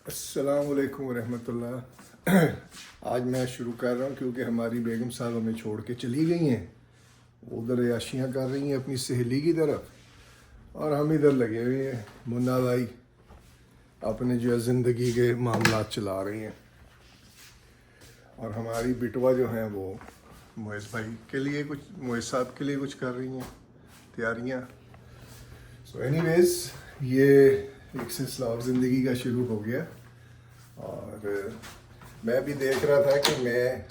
अस्सलामुअलैकुम रहमतुल्लाह। आज मैं शुरू कर रहा हूँ क्योंकि हमारी बेगम साहब हमें छोड़ के चली गई हैं। वो उधर याशियाँ कर रही हैं अपनी सहेली की तरफ और हम इधर लगे हुए हैं। मुन्ना भाई अपने जो है ज़िंदगी के मामलात चला रही हैं और हमारी बिटवा जो हैं वो मोइस भाई के लिए कुछ, मोइस साहब के लिए कुछ कर रही हैं तैयारियाँ। सो एनीवेज़ ये एक सिलसिला और ज़िंदगी का शुरू हो गया और मैं भी देख रहा था कि मैं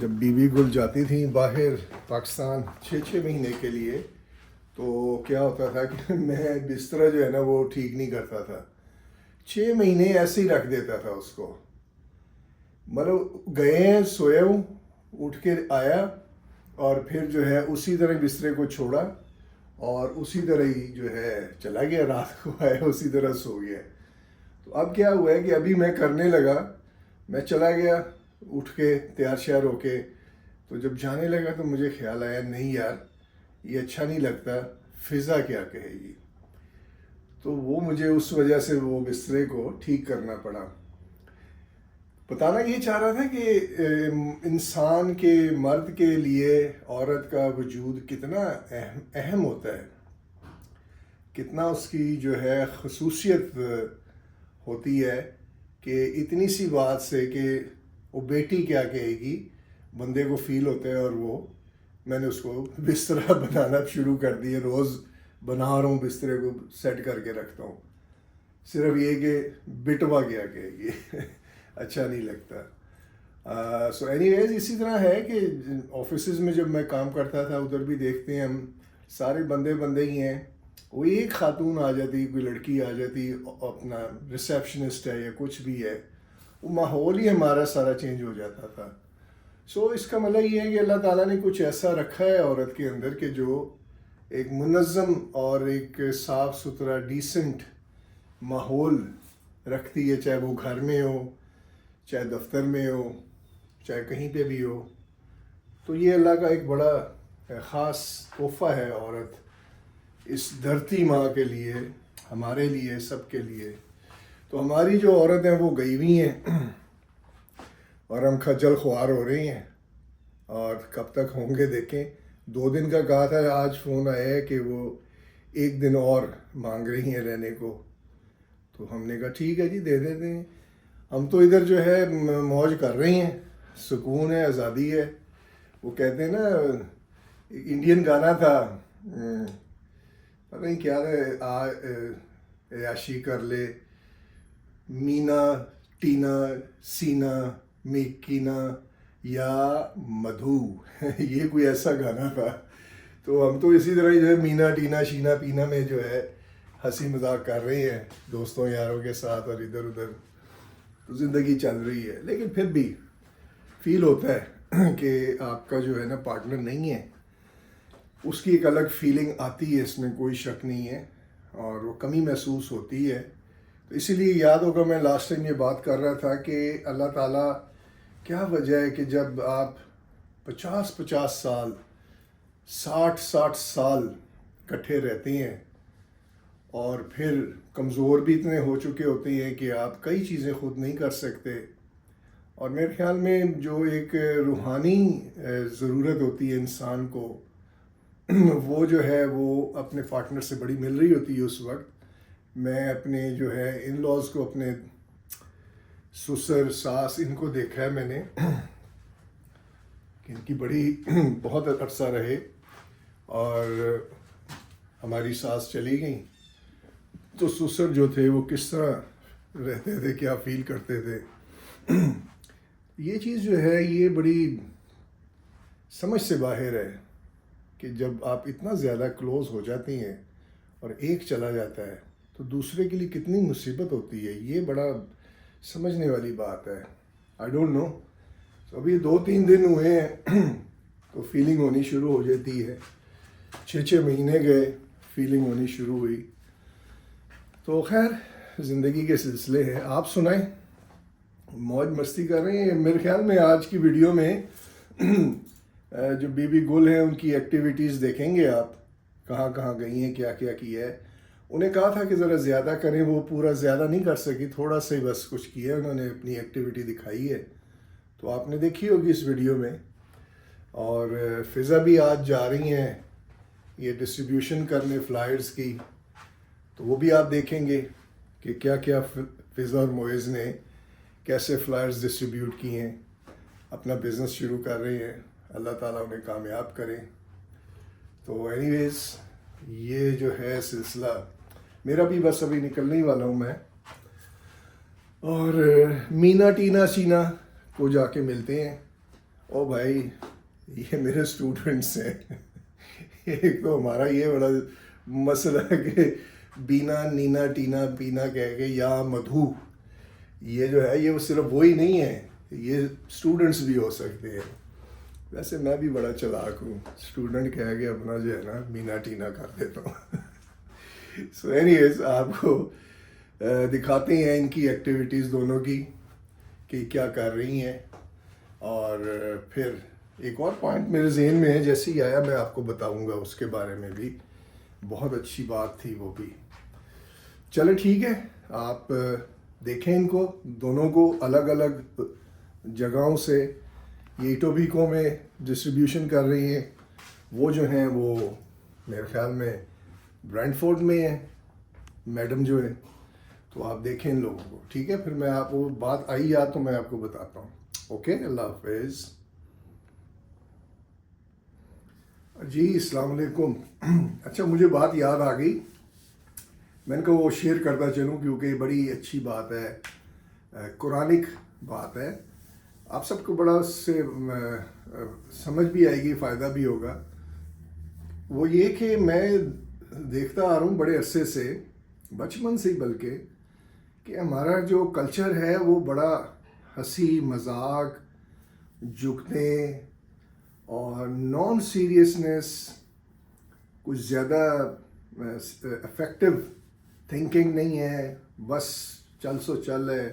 जब बीबी गुल जाती थी बाहर पाकिस्तान 6-6 महीने के लिए, तो क्या होता था कि मैं बिस्तरा जो है ना वो ठीक नहीं करता था। 6 महीने ऐसे ही रख देता था उसको। मतलब गए हैं, सोया हूँ, उठ के आया और फिर जो है उसी तरह बिस्तरे को छोड़ा और उसी तरह ही जो है चला गया। रात को आया उसी तरह सो गया। तो अब क्या हुआ है कि अभी मैं करने लगा, मैं चला गया उठ के तैयार श्यार होके, तो जब जाने लगा तो मुझे ख्याल आया नहीं यार ये अच्छा नहीं लगता, फ़िज़ा क्या कहेगी। तो वो मुझे उस वजह से वो बिस्तरे को ठीक करना पड़ा। बताना ये चाह रहा था कि इंसान के, मर्द के लिए औरत का वजूद कितना अहम होता है, कितना उसकी जो है खसूसियत होती है कि इतनी सी बात से कि वो बेटी क्या कहेगी बंदे को फ़ील होता है। और वो मैंने उसको बिस्तरा बनाना शुरू कर दिया, रोज़ बना रहा हूँ, बिस्तरे को सेट करके रखता हूँ। सिर्फ ये कि बिटवा क्या कहेगी अच्छा नहीं लगता। सो एनीवेज इसी तरह है कि ऑफिसेज में जब मैं काम करता था उधर भी देखते हैं हम, सारे बंदे बंदे ही हैं। वो एक खातून आ जाती, कोई लड़की आ जाती, अपना रिसेप्शनिस्ट है या कुछ भी है, वो माहौल ही हमारा सारा चेंज हो जाता था। सो इसका मतलब ये है कि अल्लाह ताला ने कुछ ऐसा रखा है औरत के अंदर कि जो एक मुनज़्ज़म और एक साफ़ सुथरा डिसेंट माहौल रखती है, चाहे वो घर में हो, चाहे दफ्तर में हो, चाहे कहीं पे भी हो। तो ये अल्लाह का एक बड़ा ख़ास तोहफ़ा है औरत इस धरती माँ के लिए, हमारे लिए, सब के लिए। तो हमारी जो औरत हैं वो गई हुई हैं और हम खज्जल ख्वार हो रही हैं और कब तक होंगे देखें। 2 दिन का कहा था, आज फ़ोन आया है कि वो 1 दिन और मांग रही हैं रहने को। तो हमने कहा ठीक है जी, दे देते हैं। हम तो इधर जो है मौज कर रही हैं, सुकून है, आज़ादी है। वो कहते हैं ना, इंडियन गाना था, पता नहीं क्या है, याशी कर ले, मीना टीना सीना मीकीना या मधु ये कोई ऐसा गाना था। तो हम तो इसी तरह जो है मीना टीना शीना पीना में जो है हंसी मजाक कर रहे हैं दोस्तों यारों के साथ और इधर उधर। तो ज़िंदगी चल रही है, लेकिन फिर भी फील होता है कि आपका जो है ना पार्टनर नहीं है, उसकी एक अलग फीलिंग आती है, इसमें कोई शक नहीं है, और वो कमी महसूस होती है। तो इसीलिए याद होगा मैं लास्ट टाइम ये बात कर रहा था कि अल्लाह ताला, क्या वजह है कि जब आप 50-50 साल, 60-60 साल इकट्ठे रहते हैं और फिर कमज़ोर भी इतने हो चुके होते हैं कि आप कई चीज़ें खुद नहीं कर सकते, और मेरे ख्याल में जो एक रूहानी ज़रूरत होती है इंसान को वो जो है वो अपने पार्टनर से बड़ी मिल रही होती है उस वक्त। मैं अपने जो है इन लॉज को, अपने ससुर सास, इनको देखा है मैंने कि इनकी बड़ी बहुत अरसा रहे और हमारी सास चली गई तो ससुर जो थे वो किस तरह रहते थे, क्या फील करते थे ये चीज़ जो है ये बड़ी समझ से बाहर है कि जब आप इतना ज़्यादा क्लोज़ हो जाती हैं और एक चला जाता है तो दूसरे के लिए कितनी मुसीबत होती है, ये बड़ा समझने वाली बात है। I don't know. तो अभी 2-3 दिन हुए हैं तो फीलिंग होनी शुरू हो जाती है। 6-6 महीने गए, फीलिंग होनी शुरू हुई। तो खैर ज़िंदगी के सिलसिले हैं। आप सुनाएं, मौज मस्ती कर रहे हैं। मेरे ख्याल में आज की वीडियो में जो बीबी गुल हैं उनकी एक्टिविटीज़ देखेंगे आप, कहाँ कहाँ गई हैं, क्या क्या किया है। उन्हें कहा था कि ज़रा ज़्यादा करें, वो पूरा ज़्यादा नहीं कर सकी, थोड़ा सा ही बस कुछ किया उन्होंने, अपनी एक्टिविटी दिखाई है, तो आपने देखी होगी इस वीडियो में। और फ़िज़ा भी आज जा रही हैं ये डिस्ट्रीब्यूशन करने फ्लायर्स की, तो वो भी आप देखेंगे कि क्या क्या फ़िज़ा और मोइज़ ने कैसे फ्लायर्स डिस्ट्रीब्यूट किए हैं। अपना बिज़नेस शुरू कर रहे हैं, अल्लाह ताला उन्हें कामयाब करें। तो एनीवेज़ ये जो है सिलसिला मेरा भी बस अभी निकलने ही वाला हूँ मैं, और मीना टीना शीना को जाके मिलते हैं। ओ भाई, ये मेरे स्टूडेंट्स हैं। एक तो हमारा ये बड़ा मसला है कि बीना नीना टीना पीना कह के या मधु, ये जो है ये सिर्फ वही नहीं है, ये स्टूडेंट्स भी हो सकते हैं। वैसे मैं भी बड़ा चालाक हूँ, स्टूडेंट कह के अपना जो है ना मीना टीना कर देता हूँ। सो एनीवेज आपको दिखाते हैं इनकी एक्टिविटीज़ दोनों की कि क्या कर रही हैं। और फिर एक और पॉइंट मेरे जहन में है, जैसे ही आया मैं आपको बताऊंगा, उसके बारे में भी बहुत अच्छी बात थी वो भी। चलो ठीक है, आप देखें इनको दोनों को अलग अलग जगहों से, ये इटोबिको में डिस्ट्रीब्यूशन कर रही हैं, वो जो हैं वो मेरे ख्याल में ब्रैंडफोर्ड में है मैडम जो है। तो आप देखें इन लोगों को, ठीक है। फिर मैं आपको बात आई याद तो मैं आपको बताता हूँ। ओके, अल्लाह हाफिज़ जी, अस्सलाम वालेकुम। अच्छा, मुझे बात याद आ गई, मैंने कहा वो शेयर करता चलूँ क्योंकि बड़ी अच्छी बात है, कुरानिक बात है, आप सबको बड़ा उससे समझ भी आएगी, फ़ायदा भी होगा। वो ये कि मैं देखता आ रहा हूँ बड़े अरसे से, बचपन से ही बल्कि, कि हमारा जो कल्चर है वो बड़ा हंसी मजाक, जुगते और नॉन सीरियसनेस, कुछ ज़्यादा इफ़ेक्टिव थिंकिंग नहीं है, बस चल सो चल है।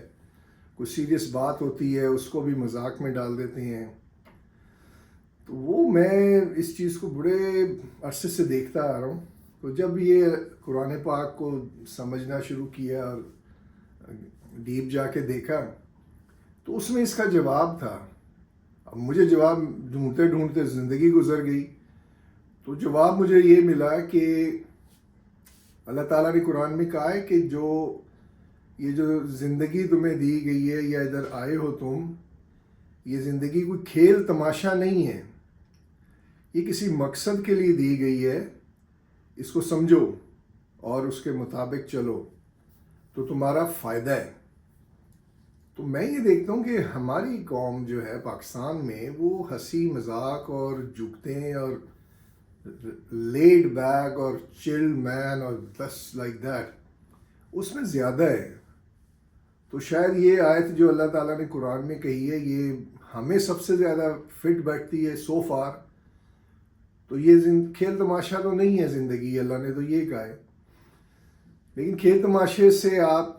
कुछ सीरियस बात होती है उसको भी मजाक में डाल देते हैं। तो वो मैं इस चीज़ को बड़े अरसे से देखता आ रहा हूँ। तो जब ये कुरान पाक को समझना शुरू किया और डीप जाके देखा तो उसमें इसका जवाब था। अब मुझे जवाब ढूंढते ढूंढते ज़िंदगी गुजर गई, तो जवाब मुझे ये मिला कि अल्लाह ताला ने कुरान में कहा है कि ये जो ज़िंदगी तुम्हें दी गई है या इधर आए हो तुम, ये ज़िंदगी कोई खेल तमाशा नहीं है, ये किसी मकसद के लिए दी गई है। इसको समझो और उसके मुताबिक चलो तो तुम्हारा फ़ायदा है। तो मैं ये देखता हूँ कि हमारी कौम जो है पाकिस्तान में, वो हंसी मजाक और जुगते और लेड बैक और चिल मैन और बस लाइक दैट, उसमें ज़्यादा है। तो शायद ये आयत जो अल्लाह ताला ने कुरान में कही है, ये हमें सबसे ज़्यादा फिट बैठती है सो फार। तो ये खेल तमाशा तो नहीं है ज़िंदगी, अल्लाह ने तो ये कहा है। लेकिन खेल तमाशे से आप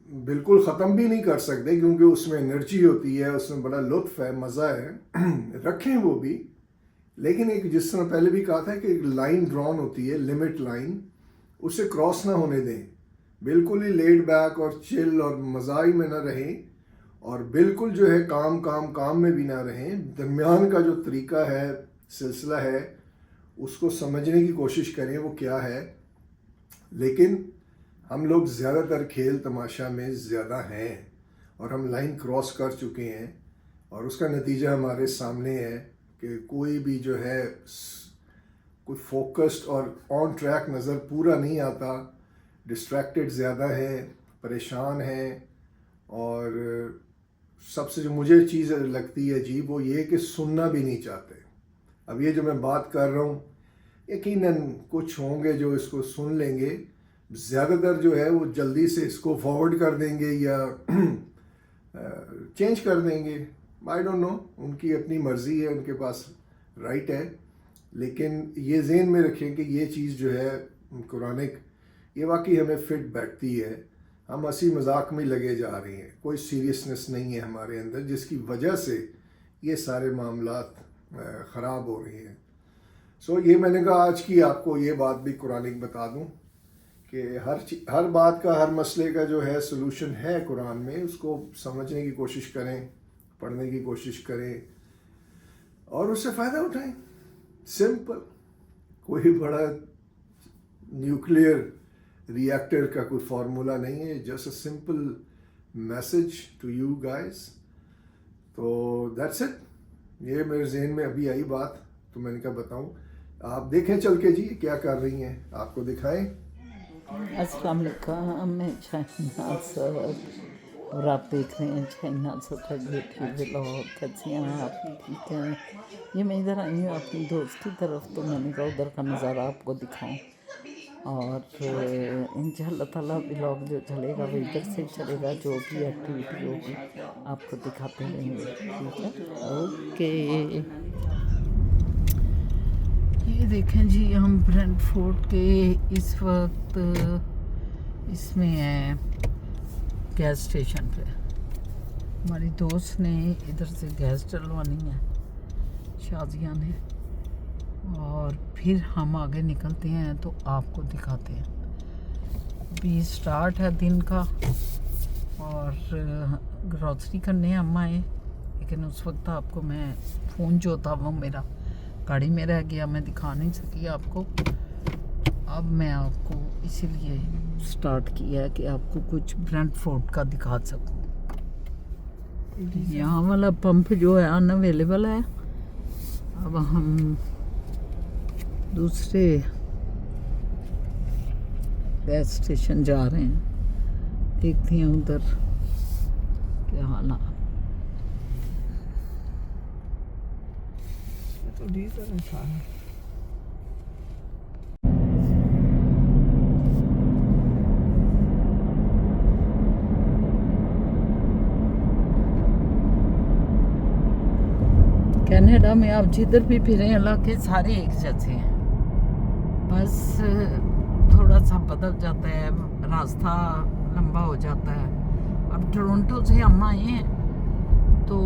बिल्कुल ख़त्म भी नहीं कर सकते, क्योंकि उसमें एनर्जी होती है, उसमें बड़ा लुत्फ़ है, मज़ा है। रखें वो भी, लेकिन एक जिस तरह पहले भी कहा था कि एक लाइन ड्रॉन होती है, लिमिट लाइन, उसे क्रॉस ना होने दें। बिल्कुल ही लेड बैक और चिल और मज़ाई में ना रहें, और बिल्कुल जो है काम काम काम में भी ना रहें। दरमियान का जो तरीका है, सिलसिला है, उसको समझने की कोशिश करें वो क्या है। लेकिन हम लोग ज़्यादातर खेल तमाशा में ज़्यादा हैं और हम लाइन क्रॉस कर चुके हैं, और उसका नतीजा हमारे सामने है कि कोई भी जो है कोई फोकस्ड और ऑन ट्रैक नज़र पूरा नहीं आता, डिस्ट्रैक्टेड ज़्यादा है, परेशान है। और सबसे जो मुझे चीज़ लगती है अजीब, वो ये कि सुनना भी नहीं चाहते। अब ये जो मैं बात कर रहा हूँ, यकीनन कुछ होंगे जो इसको सुन लेंगे, ज़्यादातर जो है वो जल्दी से इसको फॉरवर्ड कर देंगे या चेंज कर देंगे। आई डोंट नो, उनकी अपनी मर्ज़ी है, उनके पास राइट है। लेकिन ये ज़हन में रखें कि ये चीज़ जो है कुरानिक, ये वाकई हमें फिट बैठती है। हम हंसी मजाक में लगे जा रहे हैं, कोई सीरियसनेस नहीं है हमारे अंदर, जिसकी वजह से ये सारे मामलात ख़राब हो रहे हैं। सो ये मैंने कहा आज की आपको ये बात भी कुरानिक बता दूं कि हर बात का, हर मसले का जो है सलूशन है कुरान में, उसको समझने की कोशिश करें, पढ़ने की कोशिश करें और उससे फ़ायदा उठाएं। सिंपल, कोई बड़ा न्यूक्लियर रिएक्टर का कोई फार्मूला नहीं है, just a simple message to you guys. तो दैट्स इट, ये मेरे जहन में अभी आई बात तो मैंने कहा बताऊं। आप देखें चल के जी क्या कर रही हैं, आपको दिखाएं। अस्सलाम वालेकुम, मैं शहनाज सर और आप देख रहे हैं शहनाज सर का यूट्यूब व्लॉग। कैसे हैं आप? ठीक हैं। ये मैं इधर आई हूँ अपनी दोस्त की तरफ, तो मैंने कहा उधर का नज़ारा आपको दिखाऊं और इंशाअल्लाह ताला व्लॉग जो चलेगा वो इधर से चलेगा, जो भी एक्टिविटी होगी आपको दिखाते रहेंगे। ठीक है, ओके। ये देखें जी, हम ब्रेंटफोर्ड के इस वक्त इसमें है गैस स्टेशन पे। हमारी दोस्त ने इधर से गैस डलवानी है, शाजिया ने, और फिर हम आगे निकलते हैं तो आपको दिखाते हैं। अभी स्टार्ट है दिन का और ग्रॉसरी करने हम आए, लेकिन उस वक्त आपको मैं फ़ोन जो था वो मेरा गाड़ी में रह गया, मैं दिखा नहीं सकी आपको। अब मैं आपको इसीलिए स्टार्ट किया है कि आपको कुछ ब्रेंटफोर्ड का दिखा सकूं। यहाँ वाला पंप जो है अनअवेलेबल है। अब हम दूसरे गैस स्टेशन जा रहे हैं, देखते हैं उधर क्या हालात। तो डीजल अच्छा है। कनाडा में आप जिधर भी फिरें इलाके सारे एक जैसे हैं, बस थोड़ा सा बदल जाता है, रास्ता लंबा हो जाता है। अब टोरंटो से हम आए हैं तो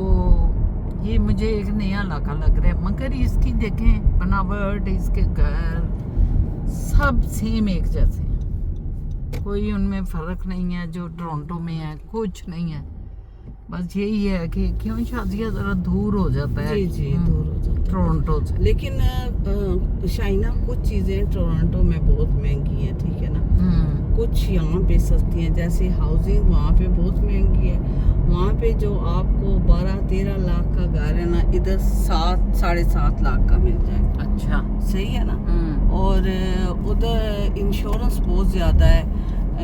ये मुझे एक नया इलाका लग रहा है, मगर इसकी देखें बनावट, इसके घर सब सेम एक जैसे हैं, कोई उनमें फ़र्क नहीं है जो टोरंटो में है, कुछ नहीं है। बस यही है कि क्यों शादियाँ ज़रा दूर हो जाता है। जी दूर हो जाता है टोरंटो से। लेकिन शाइना कुछ चीज़ें टोरंटो में बहुत महंगी हैं, ठीक है ना। कुछ यहाँ पे सस्ती हैं, जैसे हाउसिंग वहाँ पे बहुत महंगी है। वहाँ पे जो आपको 12-13 लाख का घर है ना, इधर 7-7.5 लाख का मिल जाएगा। अच्छा, सही है ना। और उधर इंश्योरेंस बहुत ज़्यादा है,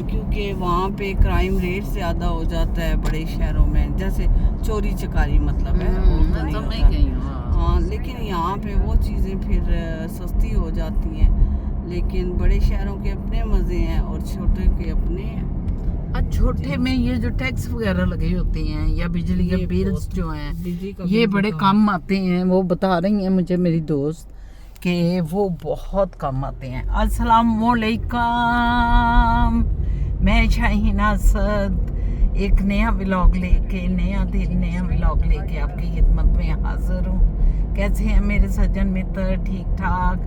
क्योंकि वहाँ पे क्राइम रेट ज़्यादा हो जाता है बड़े शहरों में, जैसे चोरी चकारी मतलब है। मैं तो नहीं गई हूँ। हाँ, लेकिन यहाँ पे वो चीज़ें फिर सस्ती हो जाती हैं। लेकिन बड़े शहरों के अपने मज़े हैं और छोटे के अपने हैं। छोटे में ये जो टैक्स वगैरह लगे होते हैं या बिजली के बिल्स जो हैं, ये बड़े कम आते हैं। वो बता रही हैं मुझे मेरी दोस्त कि वो बहुत कम आते हैं। अस्सलाम वालेकुम, मैं शाहीना सद एक नया व्लॉग लेके, नया दिन नया व्लॉग लेके आपकी खिदमत में हाजिर हूँ। कैसे हैं मेरे सज्जन मित्र? ठीक ठाक।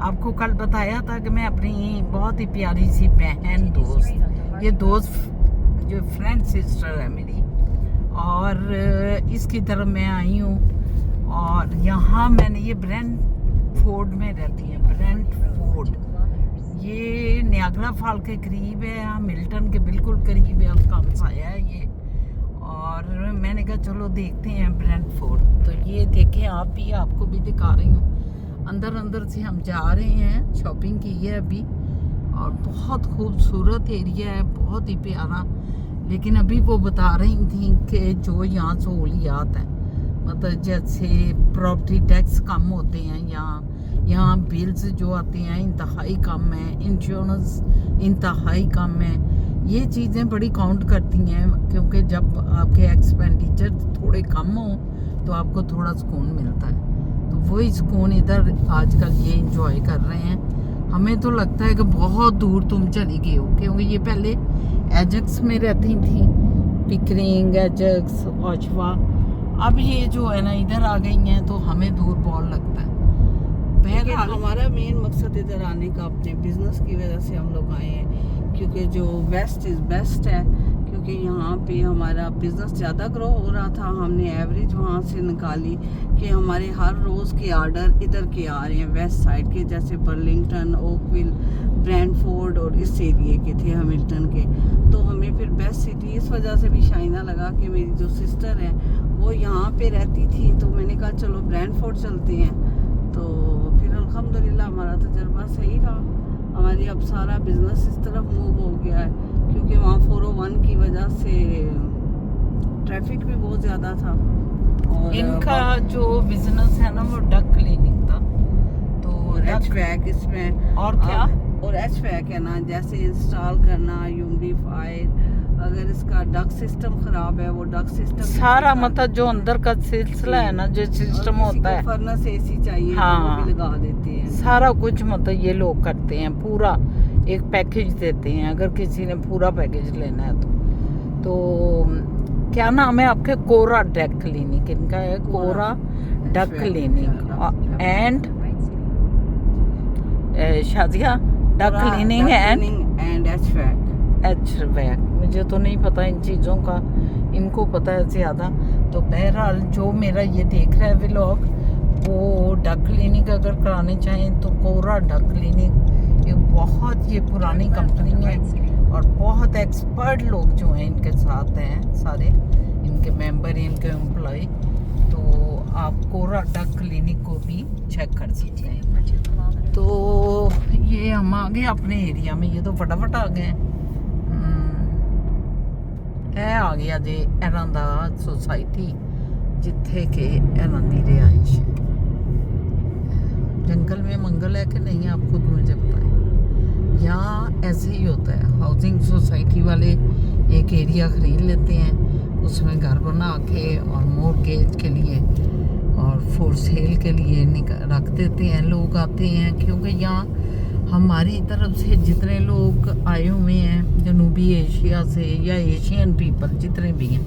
आपको कल बताया था कि मैं अपनी बहुत ही प्यारी सी बहन दोस्त, ये दोस्त जो फ्रेंड सिस्टर है मेरी, और इसकी तरफ मैं आई हूँ। और यहाँ मैंने ये ब्रेंटफोर्ड में रहती है। ब्रेंटफोर्ड ये नियाग्रा फॉल के करीब है, मिल्टन के बिल्कुल करीब है, उसका हमसाया है ये। और मैंने कहा चलो देखते हैं ब्रेंटफोर्ड। तो ये देखें आप भी, आपको भी दिखा रही हूँ। अंदर से हम जा रहे हैं, शॉपिंग की है अभी, और बहुत खूबसूरत एरिया है, बहुत ही प्यारा। लेकिन अभी वो बता रही थी कि जो यहाँ सहूलियात हैं, मतलब जैसे प्रॉपर्टी टैक्स कम होते हैं यहाँ बिल्स जो आते हैं इंतहाई कम है, इंश्योरेंस इंतहाई कम है। ये चीज़ें बड़ी काउंट करती हैं, क्योंकि जब आपके एक्सपेंडिचर थोड़े कम हो तो आपको थोड़ा सुकून मिलता है। तो वही सुकून इधर आजकल ये इंजॉय कर रहे हैं। हमें तो लगता है कि बहुत दूर तुम चली गई हो, क्योंकि ये पहले एजेक्स में रहती थी, पिकरिंग, एजेक्स, ओशवा। अब ये जो है ना इधर आ गई हैं, तो हमें दूर बहुत लगता है। हमारा मेन मकसद इधर आने का अपने बिजनेस की वजह से हम लोग आए हैं, क्योंकि जो वेस्ट इज़ बेस्ट है, क्योंकि यहाँ पे हमारा बिज़नेस ज़्यादा ग्रो हो रहा था। हमने एवरेज वहाँ से निकाली कि हमारे हर रोज़ के आर्डर इधर के आ रहे हैं, वेस्ट साइड के, जैसे बर्लिंगटन, ओकविल, ब्रैंडफोर्ड और इस एरिए के थे, हैमिल्टन के। तो हमें फिर बेस्ट सिटी इस वजह से भी शाइना लगा कि मेरी जो सिस्टर है वो यहाँ पे रहती थी, तो मैंने कहा चलो ब्रैंडफोर्ड चलते हैं। तो फिर अल्हम्दुलिल्लाह हमारा तजर्बा सही रहा। हमारी अब सारा बिजनेस इस तरफ मूव हो गया है, क्योंकि वहाँ 401 की वजह से ट्रैफिक भी बहुत ज़्यादा था। और इनका जो बिजनेस है ना वो डक क्लिनिक था, तो HVAC इसमें और क्या? और HVAC है ना, जैसे इंस्टॉल करना, ह्यूमिडिफायर, अगर इसका डक सिस्टम खराब है वो डक सिस्टम सारा मतलब जो अंदर का सिलसिला है ना, जो सिस्टम होता है, फर्नेस AC चाहिए तो हाँ, वो भी लगा देते हैं। सारा कुछ मतलब ये लोग करते हैं। पूरा एक पैकेज देते हैं, अगर किसी ने पूरा पैकेज लेना है तो क्या नाम है आपके? कोरा डक क्लिनिक इनका है, Cora duct cleaning and Shazia duct cleaning and HVAC। मुझे तो नहीं पता इन चीज़ों का, इनको पता है ज़्यादा। तो बहरहाल जो मेरा ये देख रहा है व्लॉग, वो डक क्लिनिक अगर कराने चाहें तो कोरा डक क्लिनिक, ये बहुत ये पुरानी कंपनी है और बहुत एक्सपर्ट लोग जो हैं इनके साथ हैं, सारे इनके मेंबर, इनके एम्प्लॉय। तो आप कोरा डक क्लिनिक को भी चेक कर सकते हैं। तो ये हम आ गए अपने एरिया में, ये तो फटाफट आ गए। ਇਹ ਆ ਗਿਆ ਜੇ ਇਹਨਾਂ ਦਾ सोसाइटी, जिथे के ਇਹਨਾਂ ਦੀ रिहाइश है। जंगल में मंगल है कि नहीं आप खुद मुझे बताएं। यहाँ ऐसे ही होता है, हाउसिंग सोसाइटी वाले एक एरिया खरीद लेते हैं, उसमें घर बना के और मॉर्गेज के लिए और फॉर सेल के लिए रख देते हैं। लोग आते हैं, क्योंकि यहाँ हमारी तरफ से जितने लोग आए हुए हैं जनूबी एशिया से या एशियन पीपल जितने भी हैं,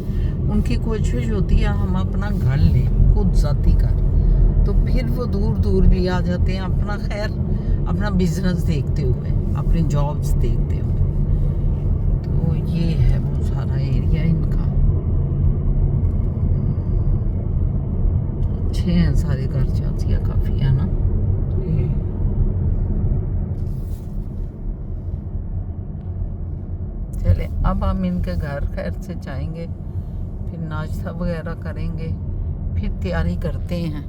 उनकी कोशिश होती है हम अपना घर लें, खुद जाती घर। तो फिर वो दूर दूर भी आ जाते हैं, अपना खैर अपना बिजनेस देखते हुए, अपनी जॉब्स देखते हुए। तो ये है वो सारा एरिया इनका। अच्छे हैं सारे घर, चाचिया काफ़ी है ना। चले अब हम इनके घर खैर से जाएंगे, फिर नाश्ता वगैरह करेंगे, फिर तैयारी करते हैं।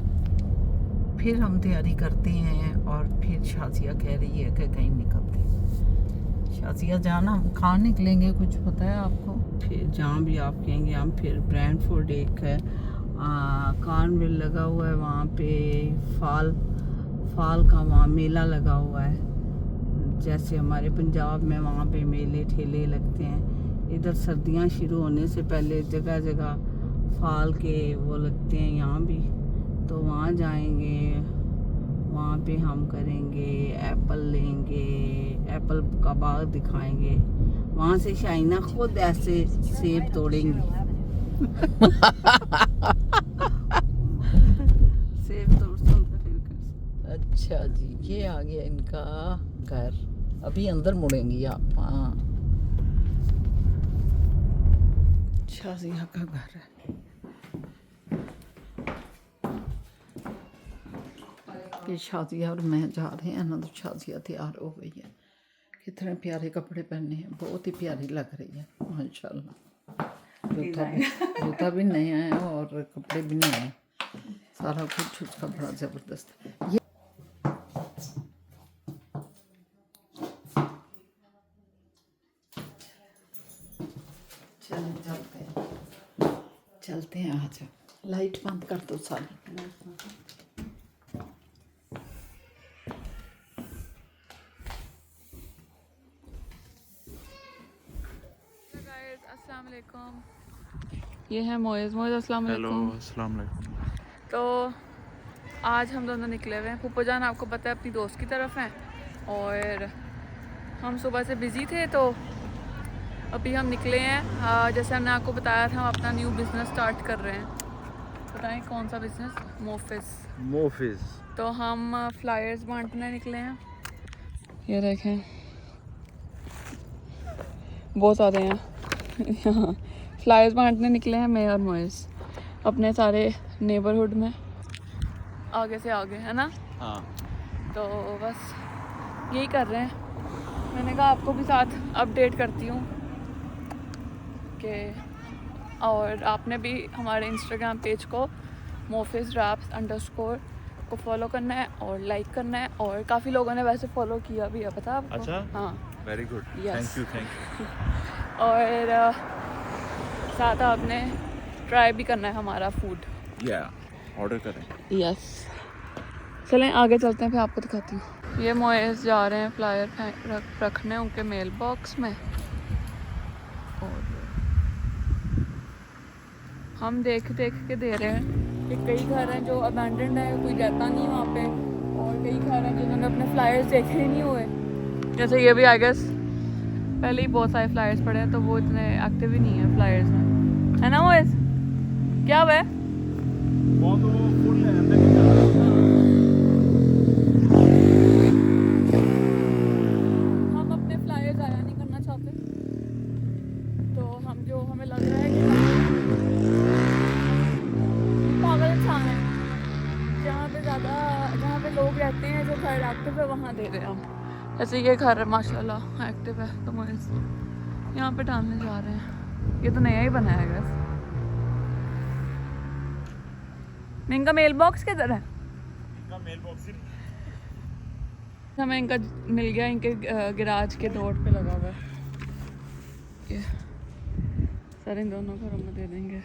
फिर हम तैयारी करते हैं और फिर शाजिया कह रही है कि कहीं निकलते हैं। शाजिया जाना हम कहाँ निकलेंगे, कुछ पता है आपको? फिर जहाँ भी आप कहेंगे हम, फिर ब्रैंडफोर्ड एक है, कार्नविल लगा हुआ है वहाँ पे, फाल का वहाँ मेला लगा हुआ है। जैसे हमारे पंजाब में वहाँ पे मेले ठेले लगते हैं, इधर सर्दियाँ शुरू होने से पहले जगह जगह फाल के वो लगते हैं यहाँ भी। तो वहाँ जाएंगे, वहाँ पे हम करेंगे, एप्पल लेंगे, एप्पल का बाग दिखाएंगे। वहाँ से शाइना खुद ऐसे सेब तोड़ेंगी। सेब तोड़ते फिर। अच्छा जी, ये आ गया इनका घर। अभी अंदर मुड़ेंगी आप? हाँ, शाजिया का घर है। कि शाजिया और मैं जा रहे हैं ना, तो शाजिया तैयार हो गई है। कितने प्यारे कपड़े पहने हैं, बहुत ही प्यारी लग रही है माशाल्लाह। जूता भी नया है और कपड़े भी नए हैं, सारा कुछ उसका बड़ा ज़बरदस्त है। चलते हैं आ जाओ, लाइट बंद कर दो सारी। अस्सलाम वालेकुम, ये है मोइज़। अस्सलाम वालेकुम। हेलो, अस्सलाम वालेकुम। तो आज हम दोनों निकले हुए हैं। फूफो जान आपको पता है अपनी दोस्त की तरफ हैं, और हम सुबह से बिज़ी थे, तो अभी हम निकले हैं। जैसे हमने आपको बताया था, हम अपना न्यू बिज़नेस स्टार्ट कर रहे हैं। बताएं कौन सा बिज़नेस? मोफिस। तो हम फ्लायर्स बांटने निकले हैं। ये देखें, बहुत ज़्यादा हैं यहाँ। फ्लायर्स बांटने निकले हैं मैं और मोइस अपने सारे नेबरहुड में, आगे से आगे, है ना? हाँ। तो बस यही कर रहे हैं। मैंने कहा आपको भी साथ अपडेट करती हूँ कि, और आपने भी हमारे इंस्टाग्राम पेज को mofiz_raps_ को फॉलो करना है और लाइक करना है, और काफ़ी लोगों ने वैसे फॉलो किया भी है, पता है आपको? अच्छा, हाँ, very good, Yes. Thank you. और साथ आपने ट्राई भी करना है हमारा फूड। या ऑर्डर करें। यस, चलें आगे चलते हैं, फिर आपको दिखाती हूँ। ये मोइस जा रहे हैं फ्लायर रखने उनके मेल बॉक्स में, और हम देख के दे रहे हैं कि कई घर हैं जो अबैंडन्ड है, कोई जाता नहीं वहाँ पे, और कई घर हैं जिन्होंने अपने फ्लायर्स देखे ही नहीं हुए। जैसे ये भी आई गेस पहले ही बहुत सारे फ्लायर्स पड़े हैं, तो वो इतने एक्टिव ही नहीं है फ्लायर्स में, है ना मोइस? क्या हुआ है? वो तो फुल है अंदर की तरफ। हम अपने फ्लायर्स आया नहीं करना चाहते, तो हम जो हमें लग रहा है कि पागल इंसान है, जहाँ पे लोग रहते हैं जो घर एक्टिव है वहाँ दे रहे हैं हम। जैसे ये घर है माशाल्लाह एक्टिव है, तो मोइस यहाँ पे डालने जा रहे हैं। ये तो नया ही बनाया है बस। इनका मेल बॉक्स किधर है? इनका मेल बॉक्स ही हमें इनका मिल गया, इनके गैराज के डोर पे लगा हुआ है। ये सर इन दोनों को हम दे देंगे।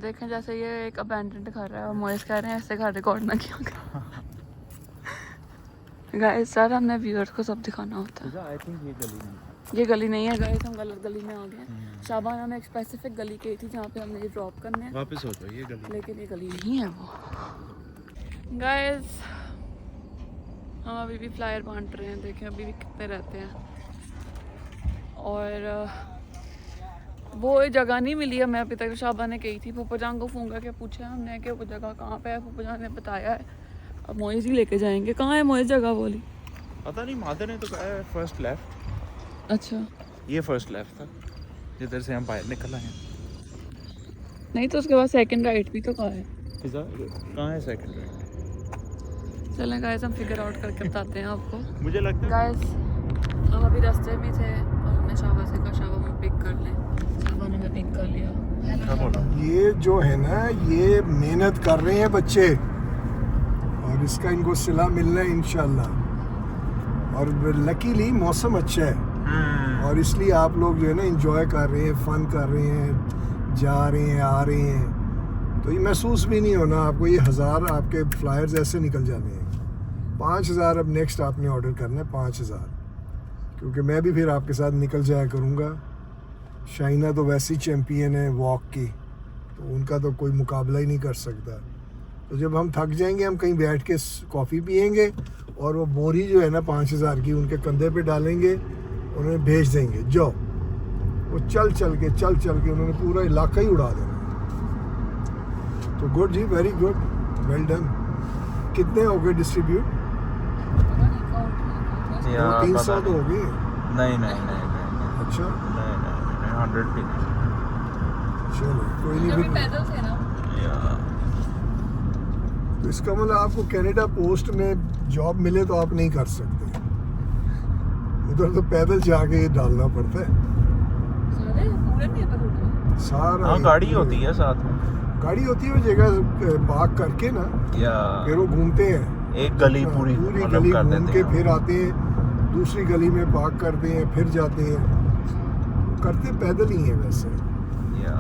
देखें जैसे ये एक अबैंडन्ड घर है और मोइस कह रहे हैं ऐसे घर रिकॉर्ड ना किया करो। गाइस सर हमने व्यूअर्स को सब दिखाना होता है। आई थिंक ये गली नहीं है गाइस, हम गलत गली में आ गए हैं। शाबाना ने एक स्पेसिफिक गली कही थी जहाँ पे हमने ये ड्रॉप करने हैं, वापस हो जाओ, ये गली। लेकिन ये गली नहीं है वो। गाइस हम अभी भी फ्लायर बांट रहे हैं, देखें अभी भी कितने रहते हैं। और वो जगह नहीं मिली हमें अभी तक। शाबा ने कही थी, फूफा जान को फ़ोन करके पूछा हमने कि वो जगह कहाँ पे है, फूफा जान ने बताया है। अब मोइस ही लेके जाएंगे। कहाँ है मोइस जगह बोली? पता नहीं, मादर ने तो कहा है फर्स्ट लेफ्ट। अच्छा, ये फर्स्ट लेफ्ट था जिधर से हम बाहर निकल आए हैं। नहीं तो उसके बाद सेकंड राइट भी तो कहा है। फिजा कहाँ है सेकंड राइट? चलें गाइस हम फिगर आउट करके बताते हैं आपको। मुझे लगता है गाइस हम अभी रास्ते में थे और हमने शाबा से कहा शाबा में पिक कर लें। शाबा ने पिक कर लिया। क्या बोला? ये जो है ना, ये मेहनत कर रहे हैं बच्चे, और इसका इनको सिला मिलना है इंशाल्लाह। और लकीली मौसम अच्छा है, और इसलिए आप लोग जो है ना एंजॉय कर रहे हैं, फन कर रहे हैं, जा रहे हैं, आ रहे हैं। तो ये महसूस भी नहीं होना आपको, ये 1000 आपके फ्लायर्स ऐसे निकल जाने हैं। 5000 अब नेक्स्ट आपने ऑर्डर करना है, 5000, क्योंकि मैं भी फिर आपके साथ निकल जाया करूँगा। शाइना तो वैसी चैम्पियन है वॉक की, तो उनका तो कोई मुकाबला ही नहीं कर सकता। तो जब हम थक जाएंगे हम कहीं बैठ के कॉफ़ी पियेंगे, और वो बोरी जो है ना 5000 की उनके कंधे पे डालेंगे, उन्हें भेज देंगे। जाओ, वो चल चल के उन्होंने पूरा इलाका ही उड़ा देना। तो गुड जी, वेरी गुड, वेल डन। कितने हो गए डिस्ट्रीब्यूट? 300 तो हो गए। नहीं। अच्छा, नहीं 100 भी नहीं। चलो कोई नहीं। फिर पैदल थे ना। तो इसका मतलब आपको कनाडा पोस्ट में जॉब मिले तो आप नहीं कर सकते, उधर तो पैदल जाके ये डालना पड़ता है पूरे नहीं है सारा। हाँ, गाड़ी होती है साथ में। गाड़ी होती है, वो जगह पार्क करके ना या फिर वो घूमते हैं, एक गली पूरी पूरी मतलब गली कर घूम देते के हैं। फिर आते हैं, दूसरी गली में पार्क करते हैं, फिर जाते हैं। करते पैदल ही है वैसे, या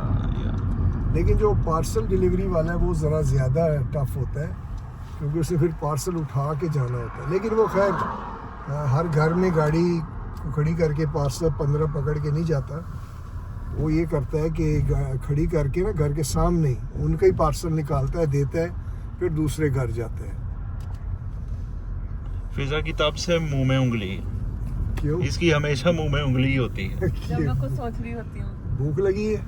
लेकिन जो पार्सल डिलीवरी वाला है वो ज़रा ज़्यादा टफ होता है, क्योंकि उसे फिर पार्सल उठा के जाना होता है। लेकिन वो खैर हर घर में गाड़ी को खड़ी करके पार्सल 15 पकड़ के नहीं जाता। वो ये करता है कि खड़ी करके ना घर के सामने ही उनका ही पार्सल निकालता है, देता है, फिर दूसरे घर जाता है। फिजा की तब से मुंह में उंगली, क्यों? इसकी हमेशा मुंह में उंगली होती है। जब मैं कुछ सोच रही होती हूँ। भूख लगी है?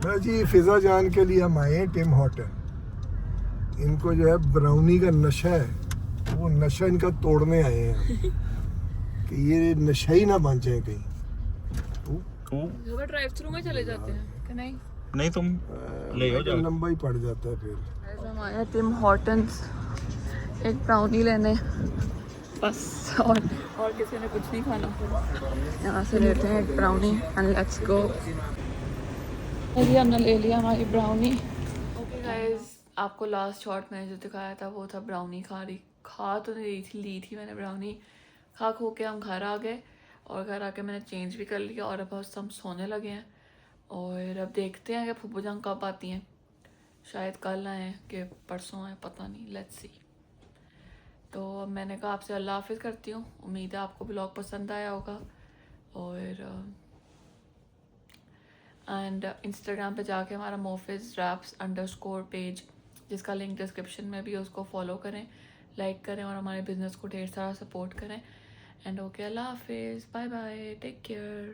हाँ जी, फिजा जान के लिए हम आए हैं टिम हॉर्टन। इनको जो है ब्राउनी का नशा है, वो नशा इनका तोड़ने आए हैं कि ये नशा ही ना बन जाए कहीं। सुबह ड्राइव थ्रू में चले जाते हैं कि नहीं? नहीं तुम ले आओ जाओ। लंबा ही पड़ जाता है फिर। हम आए हैं टिम हॉर्टन्स एक ब्राउनी लेने, बस और किसी ने कुछ नहीं खाना। यहाँ से लेते हैं एक ब्राउनी एंड लेट्स गो। हमने ले लिया हमारी ब्राउनी। ओके गाइस, आपको लास्ट शॉट मैंने जो दिखाया था वो था ब्राउनी खा तो नहीं रही थी, ली थी मैंने ब्राउनी। खा के हम घर आ गए और घर आके मैंने चेंज भी कर लिया और अब बस हम सोने लगे हैं। और अब देखते हैं कि फूफू जान कब आती हैं, शायद कल आए कि परसों आए, पता नहीं, लेट्स सी। तो अब मैंने कहा आपसे अल्लाह हाफिज़ करती हूँ। उम्मीद है आपको ब्लॉग पसंद आया होगा और एंड इंस्टाग्राम पे जाके हमारा mofiz_raps_ पेज, जिसका लिंक डिस्क्रिप्शन में भी है, उसको फॉलो करें, लाइक करें और हमारे बिजनेस को ढेर सारा सपोर्ट करें। एंड ओके, अल्लाह हाफिज़, बाय बाय, टेक केयर।